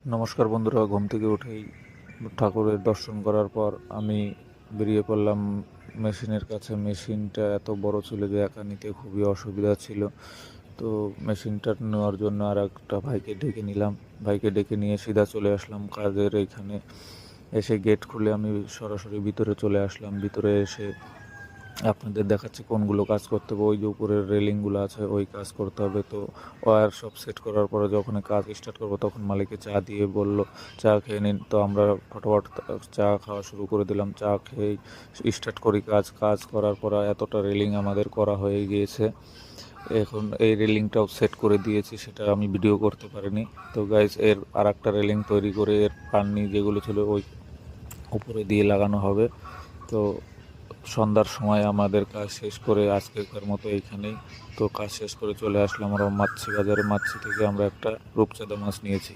নমস্কার বন্ধুরা, ঘুম থেকে উঠেই ঠাকুরের দর্শন করার পর আমি বেরিয়ে পড়লাম মেশিনের কাছে। মেশিনটা এত বড় ছিল যে একা নিতে খুবই অসুবিধা ছিল। তো মেশিনটা নেওয়ার জন্য আর একটা ভাইকে ডেকে নিলাম। ভাইকে ডেকে নিয়ে সিধা চলে আসলাম কাজের এইখানে। এসে গেট খুলে আমি সরাসরি ভিতরে চলে আসলাম। ভিতরে এসে আপনাদের দেখাচ্ছি কোনগুলো কাজ করতে হবে। ওই যে উপরের রেলিংগুলো আছে ওই কাজ করতে হবে। তো ওয়্যার সব সেট করার পরে যখন কাজ স্টার্ট করবো তখন মালিককে চা দিয়ে বলল চা খেয়ে নিন। তো আমরা ফটাফট চা খাওয়া শুরু করে দিলাম। চা খেয়েই স্টার্ট করি কাজ। কাজ করার পর এতটা রেলিং আমাদের করা হয়ে গিয়েছে। এখন এই রেলিংটাও সেট করে দিয়েছি, সেটা আমি ভিডিও করতে পারিনি। তো গাইস, এর আর একটা রেলিং তৈরি করে এর পান্নি যেগুলো ছিল ওই উপরে দিয়ে লাগানো হবে। তো সন্ধ্যার সময় আমাদের কাজ শেষ করে আজকের মতো এইখানেই। তো কাজ শেষ করে চলে আসলাম আমরা মাছি বাজারে। মাছি থেকে আমরা একটা রূপচাঁদা মাছ নিয়েছি।